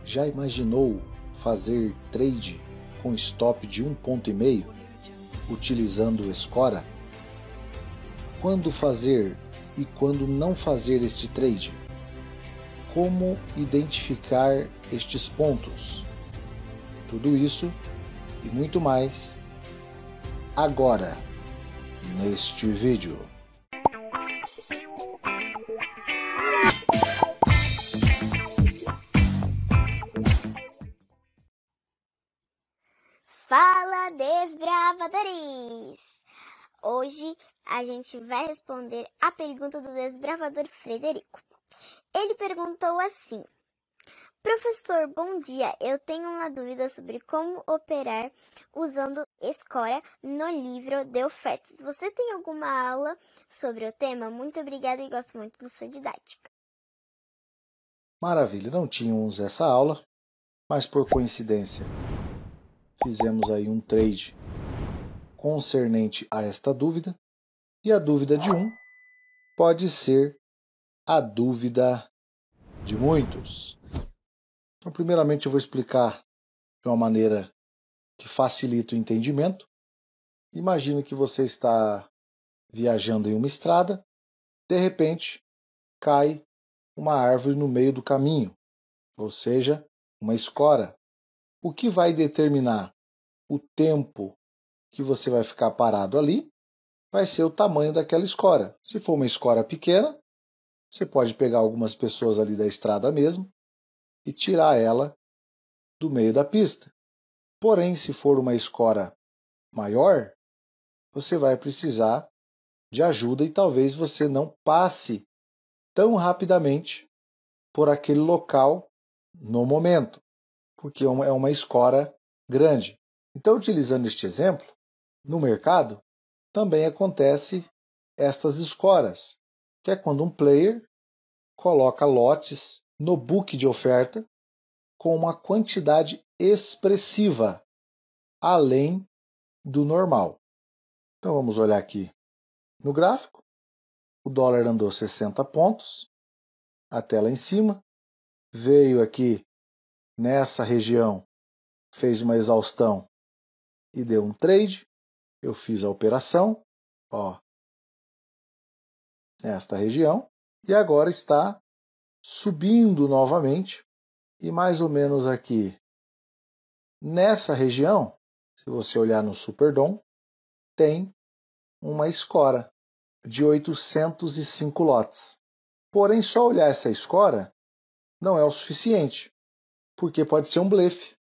Já imaginou fazer trade com stop de 1,5 ponto utilizando o Escora? Quando fazer e quando não fazer este trade? Como identificar estes pontos? Tudo isso e muito mais agora neste vídeo. Fala, desbravadores! Hoje a gente vai responder a pergunta do desbravador Frederico. Ele perguntou assim: Professor, bom dia. Eu tenho uma dúvida sobre como operar usando Escora no livro de ofertas. Você tem alguma aula sobre o tema? Muito obrigada e gosto muito da sua didática. Maravilha, não tínhamos essa aula, mas por coincidência fizemos aí um trade concernente a esta dúvida, e a dúvida de um pode ser a dúvida de muitos. Então, primeiramente eu vou explicar de uma maneira que facilita o entendimento. Imagine que você está viajando em uma estrada, de repente cai uma árvore no meio do caminho, ou seja, uma escora. O que vai determinar o tempo que você vai ficar parado ali vai ser o tamanho daquela escora. Se for uma escora pequena, você pode pegar algumas pessoas ali da estrada mesmo e tirar ela do meio da pista. Porém, se for uma escora maior, você vai precisar de ajuda e talvez você não passe tão rapidamente por aquele local no momento, porque é uma escora grande. Então, utilizando este exemplo, no mercado também acontece estas escoras, que é quando um player coloca lotes no book de oferta com uma quantidade expressiva, além do normal. Então vamos olhar aqui no gráfico. O dólar andou 60 pontos até lá em cima, veio aqui nessa região, fez uma exaustão e deu um trade. Eu fiz a operação, nesta região, e agora está subindo novamente, e mais ou menos aqui nessa região, se você olhar no Superdom, tem uma escora de 805 lotes. Porém, só olhar essa escora não é o suficiente, porque pode ser um blefe.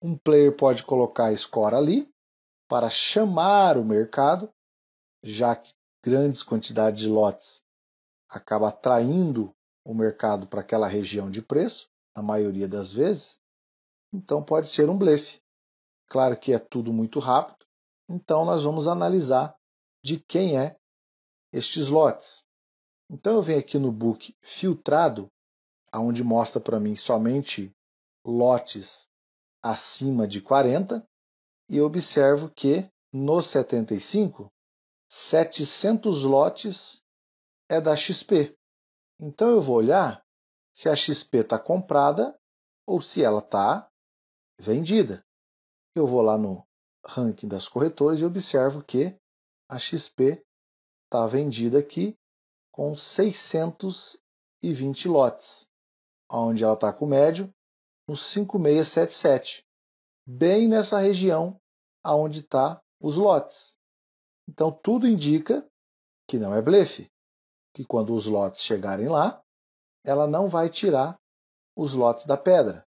Um player pode colocar a escora ali para chamar o mercado, já que grandes quantidades de lotes acaba atraindo o mercado para aquela região de preço, na maioria das vezes. Então pode ser um blefe. Claro que é tudo muito rápido, então nós vamos analisar de quem é estes lotes. Então eu venho aqui no book filtrado, onde mostra para mim somente lotes acima de 40, e observo que no 75, 700 lotes é da XP. Então eu vou olhar se a XP está comprada ou se ela está vendida. Eu vou lá no ranking das corretoras e observo que a XP está vendida aqui com 620 lotes, onde ela está com o médio no 5677, bem nessa região aonde está os lotes. Então tudo indica que não é blefe, que quando os lotes chegarem lá, ela não vai tirar os lotes da pedra.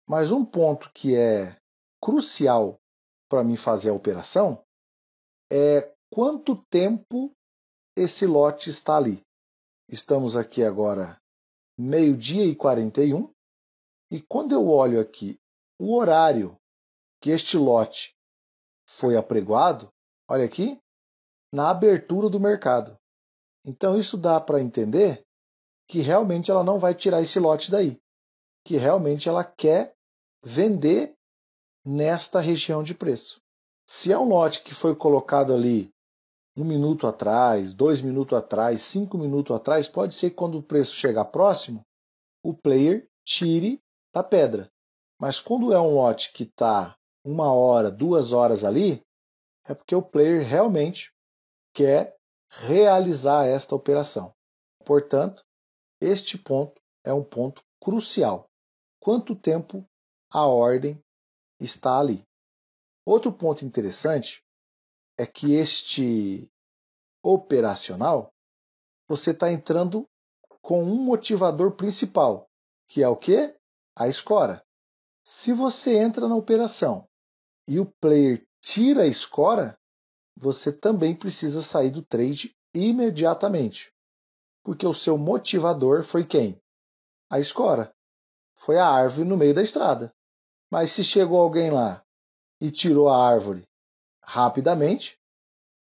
Mas um ponto que é crucial para mim fazer a operação é quanto tempo esse lote está ali. Estamos aqui agora 12h41, e quando eu olho aqui o horário que este lote foi apregoado, olha aqui, na abertura do mercado. Então isso dá para entender que realmente ela não vai tirar esse lote daí, que realmente ela quer vender nesta região de preço. Se é um lote que foi colocado ali 1 minuto atrás, 2 minutos atrás, 5 minutos atrás, pode ser que quando o preço chegar próximo, o player tire da pedra. Mas quando é um lote que está 1 hora, 2 horas ali, é porque o player realmente quer realizar esta operação. Portanto, este ponto é um ponto crucial. Quanto tempo a ordem está ali? Outro ponto interessante é que este operacional, você está entrando com um motivador principal, que é o quê? A escora. Se você entra na operação e o player tira a escora, você também precisa sair do trade imediatamente. Porque o seu motivador foi quem? A escora. Foi a árvore no meio da estrada. Mas se chegou alguém lá e tirou a árvore rapidamente,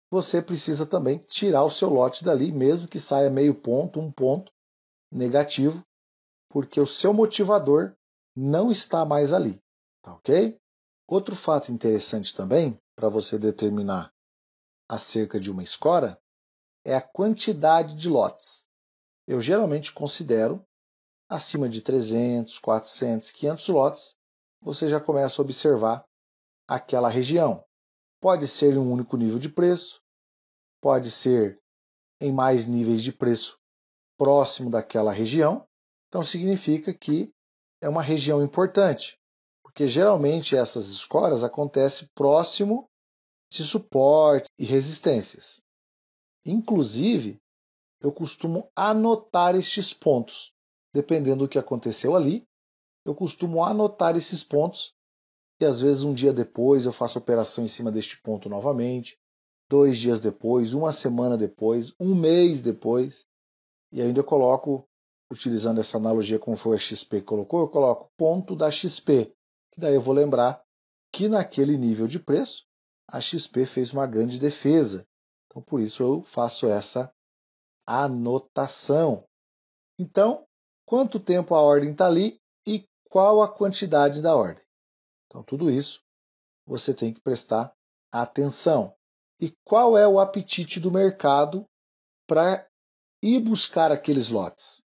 você precisa também tirar o seu lote dali, mesmo que saia meio ponto, 1 ponto negativo, porque o seu motivador não está mais ali. Tá ok? Outro fato interessante também, para você determinar acerca de uma escora, é a quantidade de lotes. Eu geralmente considero acima de 300, 400, 500 lotes, você já começa a observar aquela região. Pode ser em um único nível de preço, pode ser em mais níveis de preço próximo daquela região. Então significa que é uma região importante, porque geralmente essas escoras acontecem próximo de suporte e resistências. Inclusive, eu costumo anotar estes pontos. Dependendo do que aconteceu ali, eu costumo anotar esses pontos e às vezes um dia depois eu faço operação em cima deste ponto novamente, 2 dias depois, 1 semana depois, 1 mês depois, e ainda eu coloco, utilizando essa analogia como foi a XP que colocou, eu coloco ponto da XP, que daí eu vou lembrar que naquele nível de preço a XP fez uma grande defesa. Então por isso eu faço essa anotação. Então, quanto tempo a ordem está ali e qual a quantidade da ordem? Então tudo isso você tem que prestar atenção. E qual é o apetite do mercado para ir buscar aqueles lotes?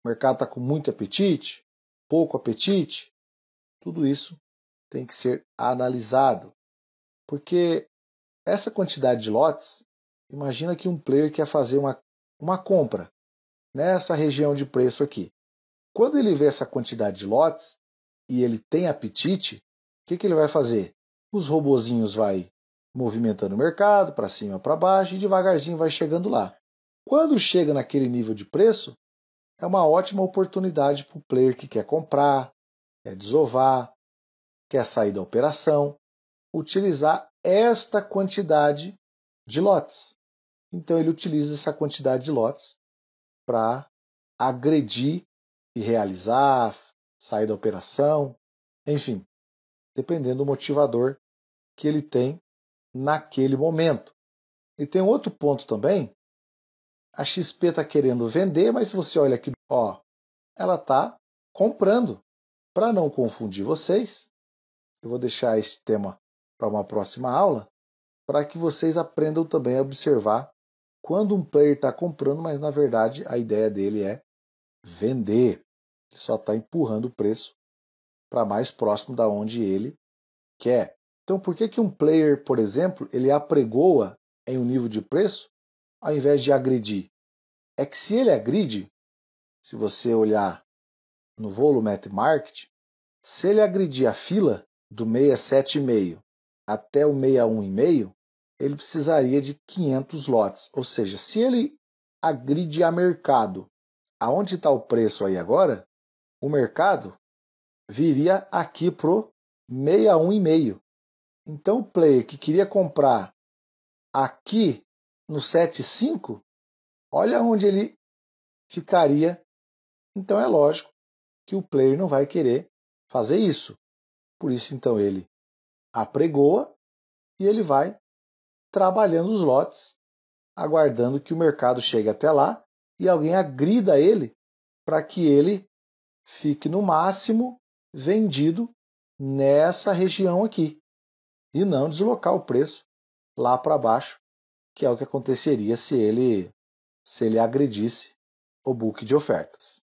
O mercado está com muito apetite? Pouco apetite? Tudo isso tem que ser analisado. Porque essa quantidade de lotes, imagina que um player quer fazer uma compra nessa região de preço aqui. Quando ele vê essa quantidade de lotes e ele tem apetite, o que ele vai fazer? Os robozinhos vai movimentando o mercado para cima, para baixo e devagarzinho vai chegando lá. Quando chega naquele nível de preço, é uma ótima oportunidade para o player que quer comprar, quer desovar, quer sair da operação, utilizar esta quantidade de lotes. Então ele utiliza essa quantidade de lotes para agredir e realizar, sair da operação, enfim, dependendo do motivador que ele tem naquele momento. E tem outro ponto também, a XP está querendo vender, mas se você olha aqui, ela está comprando. Para não confundir vocês, eu vou deixar esse tema para uma próxima aula, para que vocês aprendam também a observar quando um player está comprando, mas na verdade a ideia dele é vender. Ele só está empurrando o preço para mais próximo da onde ele quer. Então, por que um player, por exemplo, ele apregoa em um nível de preço ao invés de agredir? É que se ele agride, se você olhar no Volumetric Market, se ele agredir a fila do 67,5 até o 61,5, ele precisaria de 500 lotes. Ou seja, se ele agride a mercado, aonde está o preço aí agora, o mercado viria aqui para o 61,5. Então o player que queria comprar aqui no 7,5, olha onde ele ficaria. Então é lógico que o player não vai querer fazer isso. Por isso então ele apregoa e ele vai trabalhando os lotes, aguardando que o mercado chegue até lá e alguém agrida ele para que ele fique no máximo vendido nessa região aqui e não deslocar o preço lá para baixo, que é o que aconteceria se ele agredisse o book de ofertas.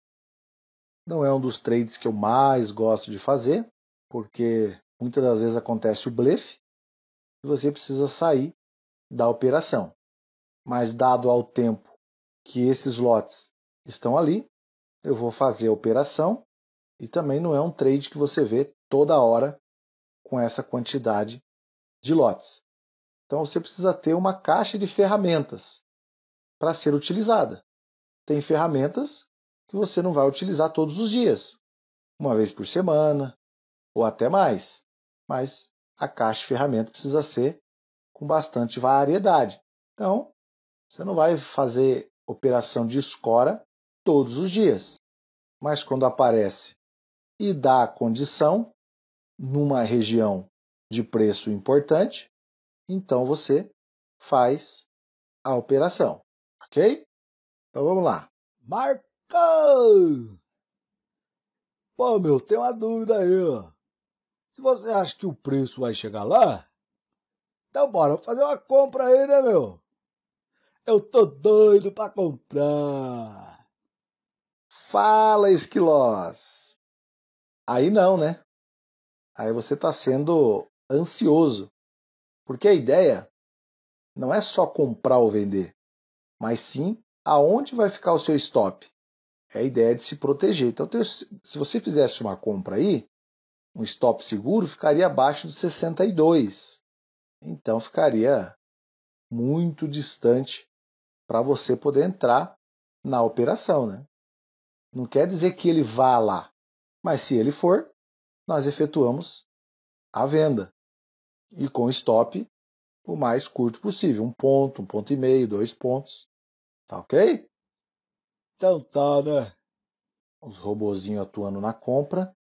Não é um dos trades que eu mais gosto de fazer, porque muitas das vezes acontece o blefe e você precisa sair da operação. Mas dado ao tempo que esses lotes estão ali, eu vou fazer a operação e também não é um trade que você vê toda hora com essa quantidade de lotes. Então você precisa ter uma caixa de ferramentas para ser utilizada. Tem ferramentas que você não vai utilizar todos os dias, uma vez por semana ou até mais. Mas a caixa de ferramentas precisa ser com bastante variedade. Então, você não vai fazer operação de escora todos os dias. Mas quando aparece e dá a condição numa região de preço importante, então você faz a operação, ok? Então vamos lá. Marcou! Pô, meu, tem uma dúvida aí, ó. Se você acha que o preço vai chegar lá, então bora fazer uma compra aí, né, meu? Eu tô doido pra comprar. Fala, Esquilós! Aí não, né? Aí você está sendo ansioso, porque a ideia não é só comprar ou vender, mas sim aonde vai ficar o seu stop. É a ideia de se proteger. Então, se você fizesse uma compra aí, um stop seguro ficaria abaixo de 62. Então, ficaria muito distante para você poder entrar na operação, né? Não quer dizer que ele vá lá, mas se ele for, nós efetuamos a venda. E com stop o mais curto possível. 1 ponto e meio, 2 pontos. Tá ok? Então tá, né? Os robozinhos atuando na compra.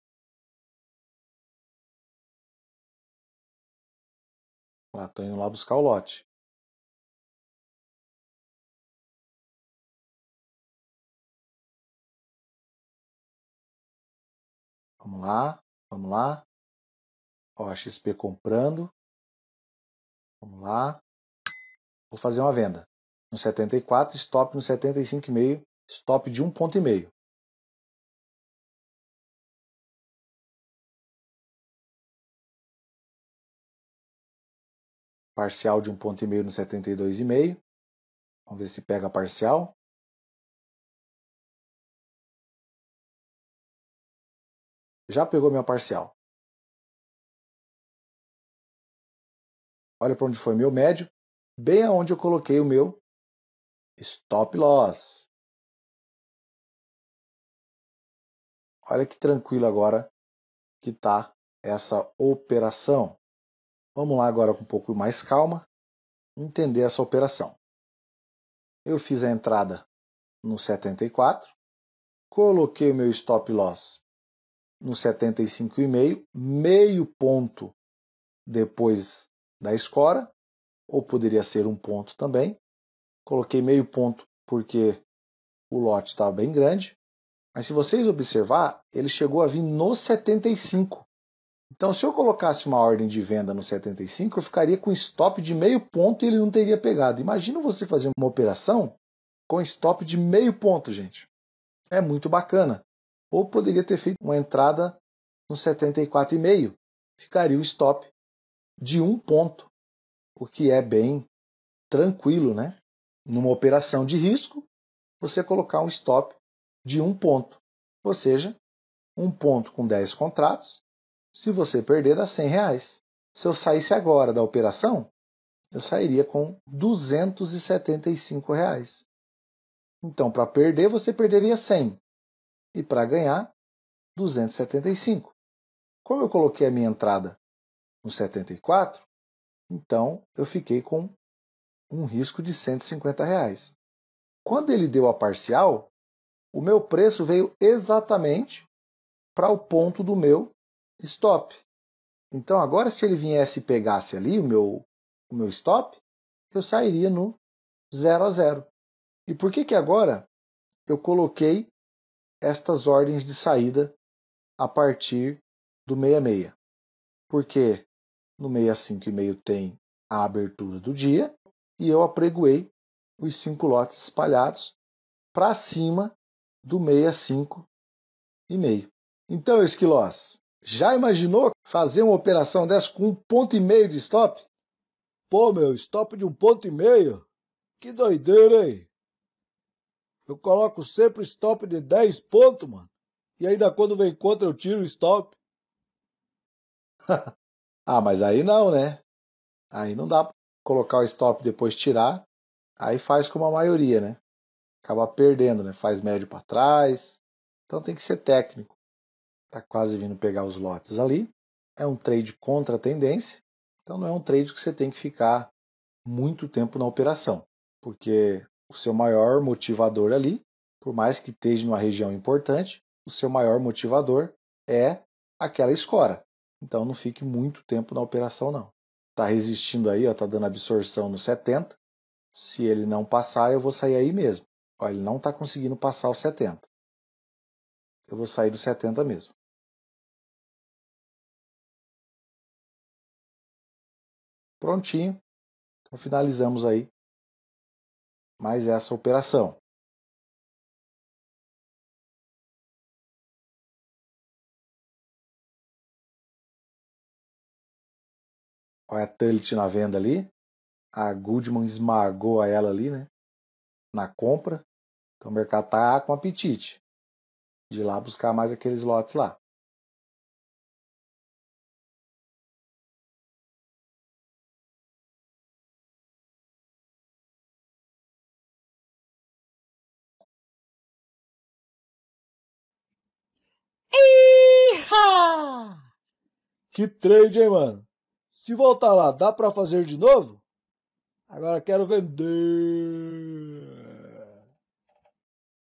Lá, tô indo lá buscar o lote. Vamos lá, vamos lá. Ó, a XP comprando. Vamos lá. Vou fazer uma venda. No 74, stop no 75,5, stop de 1 ponto e meio. Parcial de 1 ponto e meio no 72,5. Vamos ver se pega a parcial. Já pegou minha parcial. Olha para onde foi meu médio, bem aonde eu coloquei o meu stop loss. Olha que tranquilo agora que está essa operação. Vamos lá agora com um pouco mais calma, entender essa operação. Eu fiz a entrada no 74, coloquei o meu stop loss no 75,5, meio ponto depois da escora, ou poderia ser 1 ponto também. Coloquei meio ponto porque o lote estava bem grande, mas se vocês observar, ele chegou a vir no 75. Então, se eu colocasse uma ordem de venda no 75, eu ficaria com stop de meio ponto e ele não teria pegado. Imagina você fazer uma operação com stop de meio ponto, gente. É muito bacana. Ou poderia ter feito uma entrada no 74,5. Ficaria o stop de 1 ponto, o que é bem tranquilo, né? Numa operação de risco, você colocar um stop de 1 ponto. Ou seja, 1 ponto com 10 contratos. Se você perder, dá R$100. Se eu saísse agora da operação, eu sairia com R$275. Então, para perder, você perderia 100. E para ganhar, 275. Como eu coloquei a minha entrada no 74, então eu fiquei com um risco de R$150. Quando ele deu a parcial, o meu preço veio exatamente para o ponto do meu stop. Então agora se ele viesse e pegasse ali o meu stop, eu sairia no 0 a 0. E por que agora eu coloquei estas ordens de saída a partir do 66? Porque no 65,5 tem a abertura do dia e eu apregoei os 5 lotes espalhados para cima do 65 Então, Esquilós, já imaginou fazer uma operação dessa com 1,5 ponto de stop? Pô, meu, stop de 1,5 ponto? Que doideira, hein? Eu coloco sempre stop de 10 pontos, mano. E ainda quando vem contra eu tiro o stop. Ah, mas aí não, né? Aí não dá pra colocar o stop e depois tirar. Aí faz como a maioria, né? Acaba perdendo, né? Faz médio para trás. Então tem que ser técnico. Tá quase vindo pegar os lotes ali. É um trade contra a tendência. Então não é um trade que você tem que ficar muito tempo na operação. Porque o seu maior motivador ali, por mais que esteja numa região importante, o seu maior motivador é aquela escora. Então não fique muito tempo na operação não. Está resistindo aí, está dando absorção no 70. Se ele não passar, eu vou sair aí mesmo. Ó, ele não está conseguindo passar o 70. Eu vou sair do 70 mesmo. Prontinho. Então finalizamos aí mais essa operação. Olha a Tullit na venda ali. A Goodman esmagou ela ali, né? Na compra. Então o mercado tá com apetite de ir lá buscar mais aqueles lotes lá. Iha! Que trade, hein, mano? Se voltar lá, dá pra fazer de novo? Agora quero vender.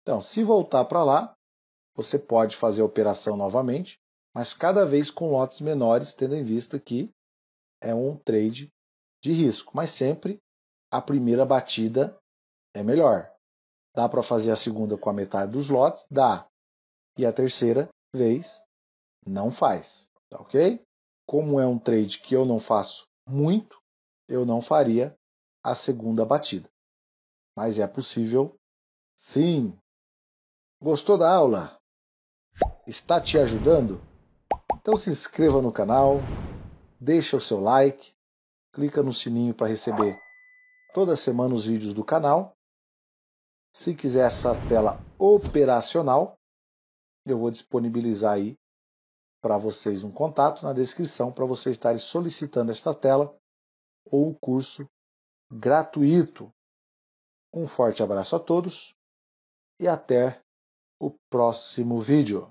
Então, se voltar para lá, você pode fazer a operação novamente, mas cada vez com lotes menores, tendo em vista que é um trade de risco. Mas sempre a primeira batida é melhor. Dá para fazer a segunda com a metade dos lotes? Dá. E a terceira vez não faz. Tá ok? Como é um trade que eu não faço muito, eu não faria a segunda batida. Mas é possível sim. Gostou da aula? Está te ajudando? Então se inscreva no canal, deixa o seu like, clica no sininho para receber toda semana os vídeos do canal. Se quiser essa tela operacional, eu vou disponibilizar aí para vocês um contato na descrição para vocês estarem solicitando esta tela ou o curso gratuito. Um forte abraço a todos e até o próximo vídeo.